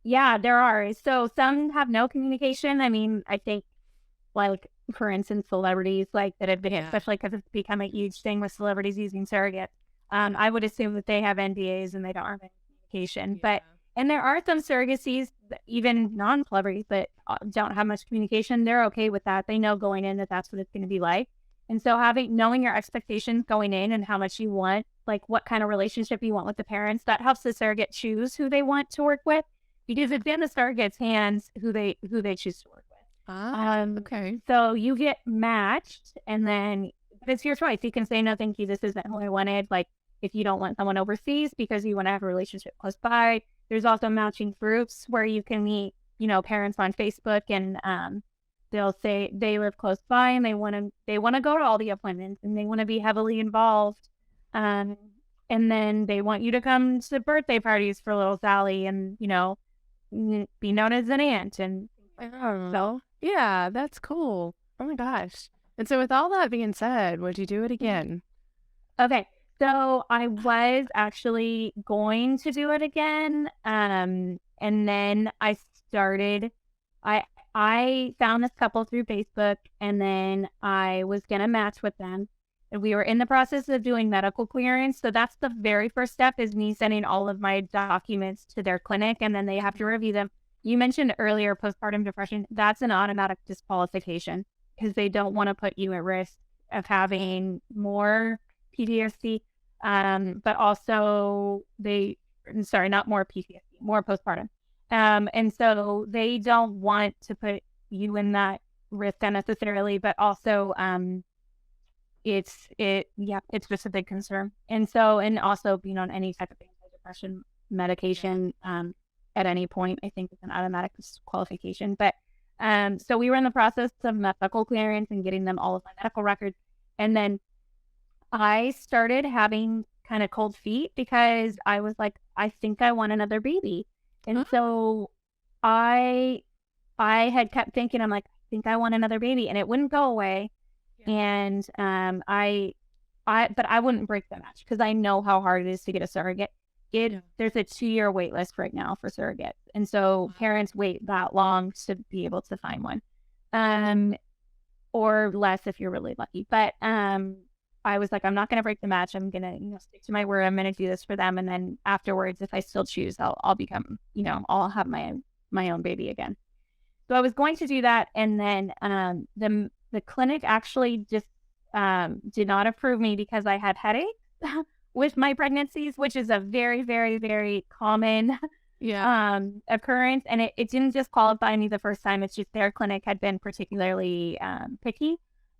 Yeah, there are. So some have no communication. I mean, I think, like, for instance, celebrities like that have been, especially because it's become a huge thing with celebrities using surrogates. I would assume that they have NDAs and they don't have any communication. And there are some surrogacies, even non-celebrities, that don't have much communication. They're okay with that. They know going in that that's what it's going to be like. And so knowing your expectations going in and how much you want, like what kind of relationship you want with the parents, that helps the surrogate choose who they want to work with, because it's in the surrogate's hands who they choose to work with. Okay. So you get matched, and then it's your choice. You can say, no, thank you, this isn't who I wanted. Like, if you don't want someone overseas because you want to have a relationship close by, there's also matching groups where you can meet, parents on Facebook, and they'll say they live close by and they want to go to all the appointments and they want to be heavily involved. And then they want you to come to birthday parties for little Sally and, be known as an aunt. And so, yeah, that's cool. Oh my gosh. And so with all that being said, would you do it again? Okay. So I was actually going to do it again. And then I found this couple through Facebook, and then I was going to match with them. And we were in the process of doing medical clearance. So that's the very first step, is me sending all of my documents to their clinic, and then they have to review them. You mentioned earlier postpartum depression. That's an automatic disqualification, because they don't want to put you at risk of having more PTSD. But also not more PTSD, more postpartum. And so they don't want to put you in that risk unnecessarily, but also, it's just a big concern. And also being on any type of antidepressant medication, at any point, I think it's an automatic disqualification. But So we were in the process of medical clearance and getting them all of my medical records. And then I started having kind of cold feet because I was like, I think I want another baby. And so I had kept thinking, I'm like, I think I want another baby, and it wouldn't go away. Yeah. And but I wouldn't break the match because I know how hard it is to get a surrogate. There's a 2-year wait list right now for surrogates. And so parents wait that long to be able to find one. Or less if you're really lucky. But I was like, I'm not going to break the match. I'm going to, stick to my word. I'm going to do this for them. And then afterwards, if I still choose, I'll become, I'll have my own baby again. So I was going to do that. And then the clinic actually just did not approve me because I had headaches with my pregnancies, which is a very, very, very common occurrence. And it didn't disqualify me the first time. It's just their clinic had been particularly picky.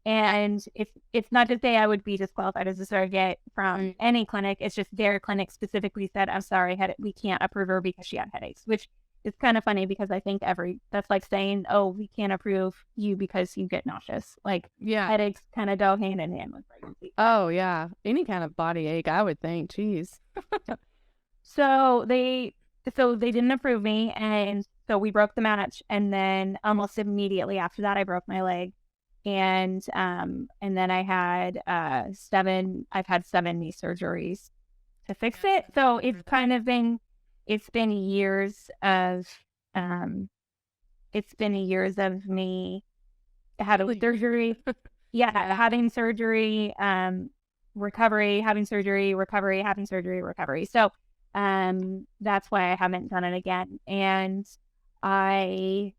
And it's not to say I would be disqualified as a surrogate from any clinic. It's just their clinic specifically said, I'm sorry, we can't approve her because she had headaches, which is kind of funny because I think that's like saying, oh, we can't approve you because you get nauseous. Like headaches kind of go hand in hand with pregnancy. Oh, yeah. Any kind of body ache, I would think. Jeez. So they didn't approve me. And so we broke the match. And then almost immediately after that, I broke my leg. And then I've had 7 knee surgeries to fix it. So it's been years of me having surgery. Having surgery, recovery, having surgery, recovery, having surgery, recovery. So that's why I haven't done it again. And I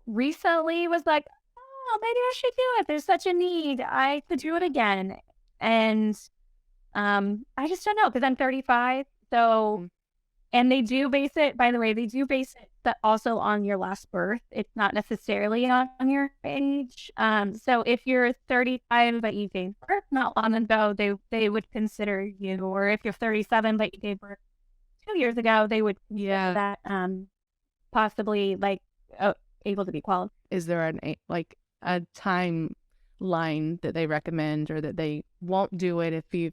recently was like, oh, maybe I should do it. There's such a need. I could do it again. And I just don't know because I'm 35. So, and they do base it, by the way, also on your last birth. It's not necessarily on your age. So if you're 35 but you gave birth not long ago, they would consider you. Or if you're 37 but you gave birth 2 years ago, they would consider that possibly able to be qualified. Is there a timeline that they recommend or that they won't do it if you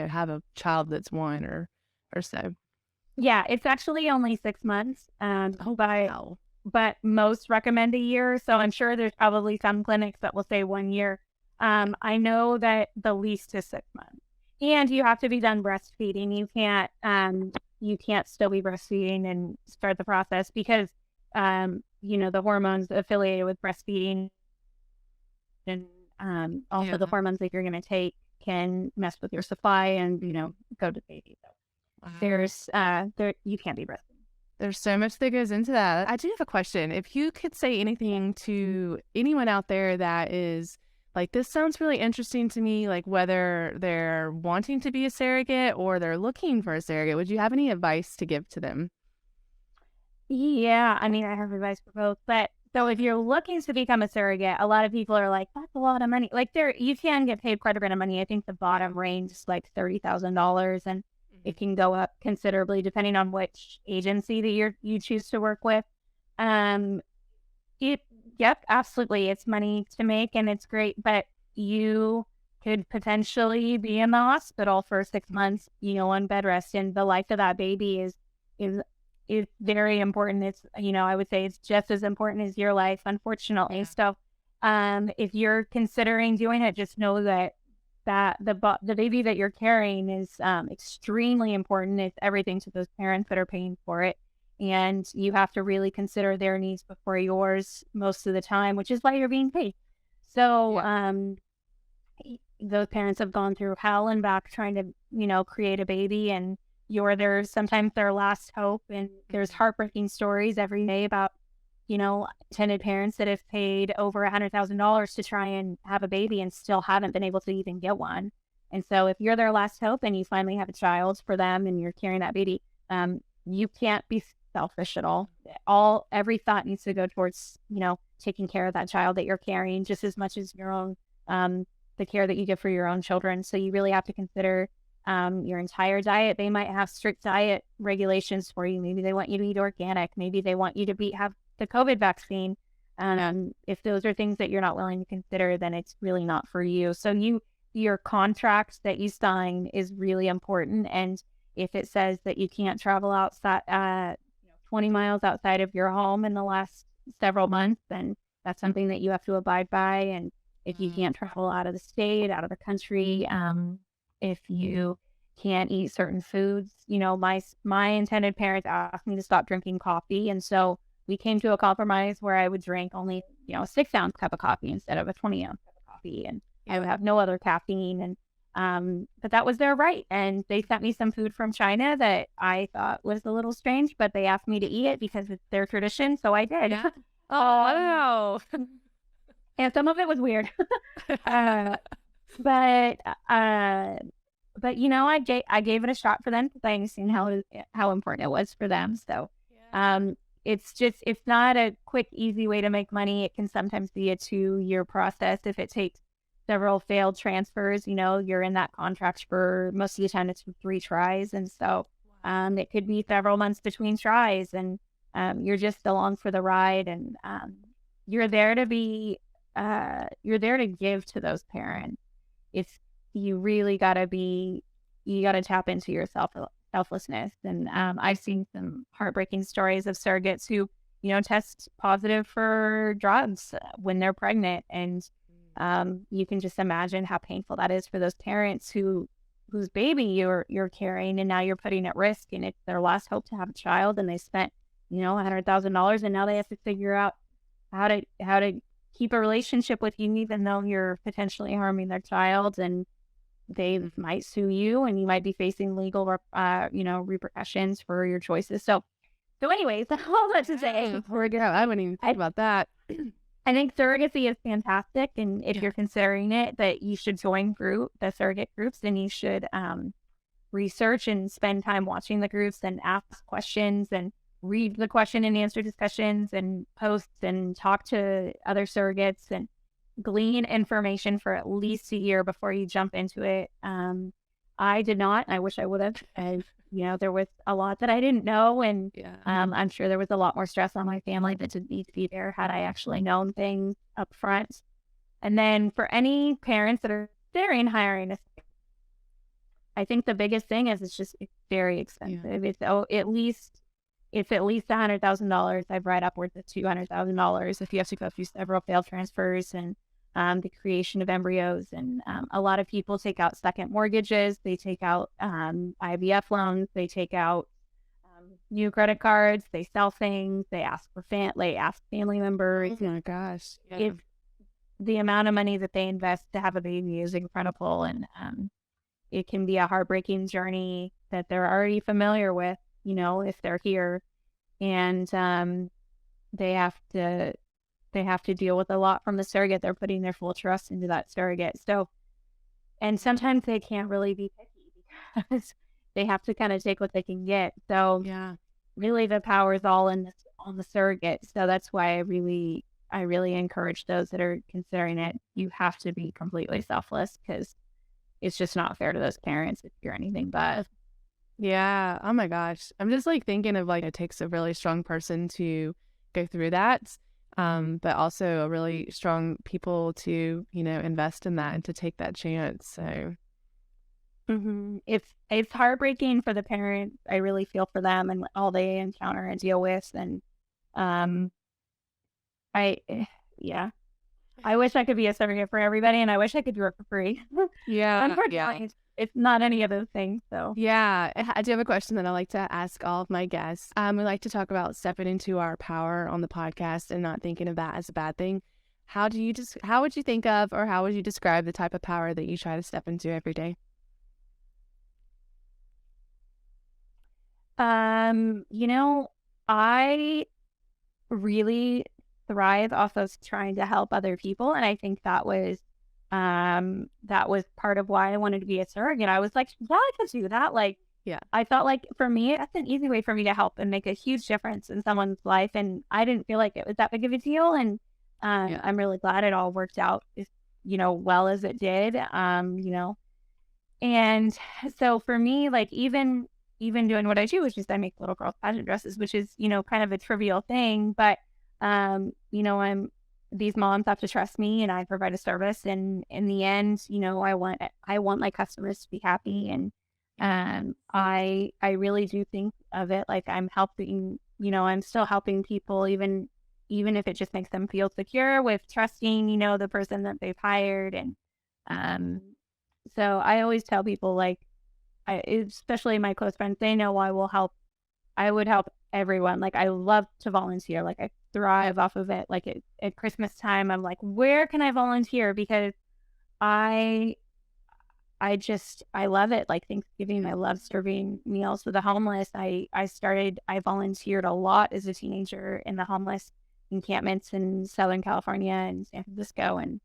have a child that's 1 or so? Yeah, it's actually only 6 months. But most recommend a year. So I'm sure there's probably some clinics that will say 1 year. I know that the least is 6 months, and you have to be done breastfeeding. You can't still be breastfeeding and start the process because the hormones affiliated with breastfeeding and also the hormones that you're going to take can mess with your supply and go to baby. So there's you can't be breastfeeding. There's so much that goes into that. I do have a question. If you could say anything to anyone out there that is like, this sounds really interesting to me, like whether they're wanting to be a surrogate or they're looking for a surrogate, would you have any advice to give to them? Yeah, I mean, I have advice for both. But so if you're looking to become a surrogate, a lot of people are like, that's a lot of money. Like you can get paid quite a bit of money. I think the bottom range is like $30,000, and it can go up considerably depending on which agency that you choose to work with. Absolutely, it's money to make and it's great, but you could potentially be in the hospital for 6 months, on bed rest, and the life of that baby is very important. It's, I would say it's just as important as your life, unfortunately. So, if you're considering doing it, just know that the baby that you're carrying is extremely important. It's everything to those parents that are paying for it. And you have to really consider their needs before yours most of the time, which is why you're being paid. So those parents have gone through hell and back trying to, create a baby, and you're sometimes their last hope. And there's heartbreaking stories every day about, intended parents that have paid over $100,000 to try and have a baby and still haven't been able to even get one. And so if you're their last hope and you finally have a child for them and you're carrying that baby, you can't be selfish at all. Every thought needs to go towards, taking care of that child that you're carrying just as much as your own, the care that you give for your own children. So you really have to consider your entire diet. They might have strict diet regulations for you. Maybe they want you to eat organic. Maybe they want you to have the COVID vaccine. If those are things that you're not willing to consider, then it's really not for you. So your contract that you sign is really important. And if it says that you can't travel outside, 20 miles outside of your home in the last several months, then that's something that you have to abide by. And if you can't travel out of the state, out of the country, if you can't eat certain foods, my intended parents asked me to stop drinking coffee. And so we came to a compromise where I would drink only, a 6-ounce cup of coffee instead of a 20-ounce cup of coffee. And I would have no other caffeine. And but that was their right. And they sent me some food from China that I thought was a little strange, but they asked me to eat it because it's their tradition. So I did. Yeah. Oh, wow. And some of it was weird. But I gave it a shot for them because I understand how important it was for them. So it's not a quick, easy way to make money. It can sometimes be a 2-year process if it takes several failed transfers. You're in that contract for most of the time it's 3 tries, and so it could be several months between tries, and you're just along for the ride, and you're there to give to those parents. It's you really you gotta tap into your selflessness. And I've seen some heartbreaking stories of surrogates who, test positive for drugs when they're pregnant. And you can just imagine how painful that is for those parents whose baby you're carrying, and now you're putting at risk, and it's their last hope to have a child, and they spent, $100,000, and now they have to figure out how to keep a relationship with you, even though you're potentially harming their child, and they might sue you, and you might be facing legal, repercussions for your choices. So anyways, all that to say, I wouldn't even think about that. I think surrogacy is fantastic, and if you're considering it, that you should join the surrogate groups, and you should research and spend time watching the groups and ask questions and read the question and answer discussions and posts and talk to other surrogates and glean information for at least a year before you jump into it. I did not. I wish I would have. There was a lot that I didn't know, and I'm sure there was a lot more stress on my family that didn't need to be there had I actually known things up front. And then for any parents that are considering hiring I think the biggest thing is it's very expensive. It's at least $100,000. I've read upwards of $200,000 if you have to go through several failed transfers and the creation of embryos. And a lot of people take out second mortgages. They take out IVF loans. They take out new credit cards. They sell things. They ask family members. Oh my gosh! Yeah. If the amount of money that they invest to have a baby is incredible, and it can be a heartbreaking journey that they're already familiar with. If they're here, and they have to deal with a lot from the surrogate. They're putting their full trust into that surrogate. So, and sometimes they can't really be picky because they have to kind of take what they can get. So really the power is all on the surrogate. So that's why I really encourage those that are considering it. You have to be completely selfless, because it's just not fair to those parents if you're anything but. Yeah. Oh my gosh. I'm just thinking of it takes a really strong person to go through that. But also a really strong people to, invest in that and to take that chance. So it's heartbreaking for the parents. I really feel for them and all they encounter and deal with. And I wish I could be a surrogate for everybody, and I wish I could do it for free. Unfortunately, it's not any of those things. So I do have a question that I like to ask all of my guests. We like to talk about stepping into our power on the podcast and not thinking of that as a bad thing. How would you think of, or how would you describe the type of power that you try to step into every day? I really thrive off of trying to help other people, and I think that was part of why I wanted to be a surrogate. I was like, yeah, I could do that. I thought for me, that's an easy way for me to help and make a huge difference in someone's life. And I didn't feel like it was that big of a deal. And I'm really glad it all worked out, well as it did. And so for me, even doing what I do, which is I make little girls pageant dresses, which is, kind of a trivial thing, but these moms have to trust me, and I provide a service. And in the end, I want my customers to be happy. And I really do think of it like I'm helping, I'm still helping people, even if it just makes them feel secure with trusting, the person that they've hired. And um, so I always tell people, like, especially my close friends, they know I would help everyone. Like, I love to volunteer. Like, I thrive off of it. Like, at Christmas time, I'm like, where can I volunteer? Because I I love it. Like Thanksgiving, I love serving meals to the homeless. I volunteered a lot as a teenager in the homeless encampments in Southern California and San Francisco. And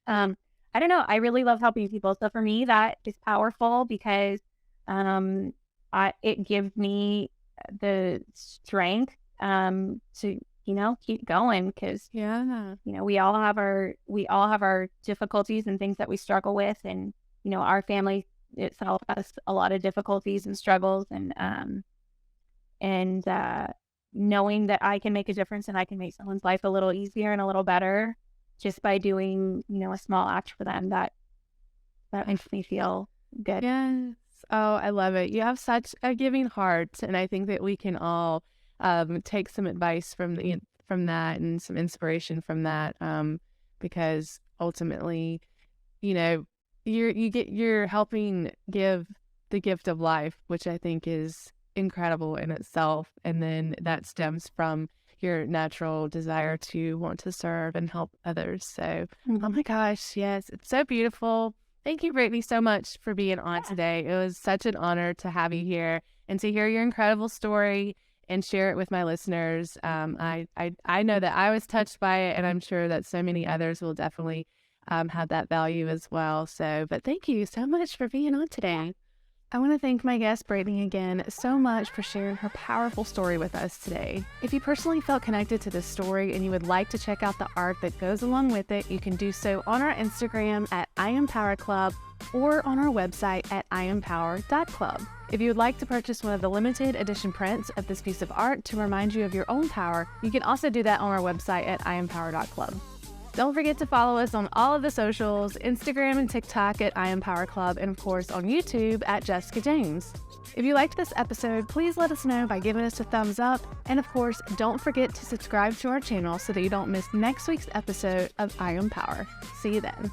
I don't know, I really love helping people. So for me, that is powerful because it gives me the strength to keep going, because we all have our difficulties and things that we struggle with. And our family itself has a lot of difficulties and struggles. And knowing that I can make a difference and I can make someone's life a little easier and a little better just by doing, a small act for them, that makes me feel good. Yes. Oh, I love it. You have such a giving heart, and I think that we can all take some advice from that and some inspiration from that, because ultimately, you're helping give the gift of life, which I think is incredible in itself, and then that stems from your natural desire to want to serve and help others. So, oh my gosh, yes, it's so beautiful. Thank you, Brittany, so much for being on today. It was such an honor to have you here and to hear your incredible story and share it with my listeners. I know that I was touched by it, and I'm sure that so many others will definitely have that value as well. So, but thank you so much for being on today. I want to thank my guest, Brittany, again so much for sharing her powerful story with us today. If you personally felt connected to this story and you would like to check out the art that goes along with it, you can do so on our Instagram at IamPowerClub or on our website at IamPower.club. If you would like to purchase one of the limited edition prints of this piece of art to remind you of your own power, you can also do that on our website at IamPower.club. Don't forget to follow us on all of the socials, Instagram and TikTok at I Am Power Club, and of course on YouTube at Jessica James. If you liked this episode, please let us know by giving us a thumbs up. And of course, don't forget to subscribe to our channel so that you don't miss next week's episode of I Am Power. See you then.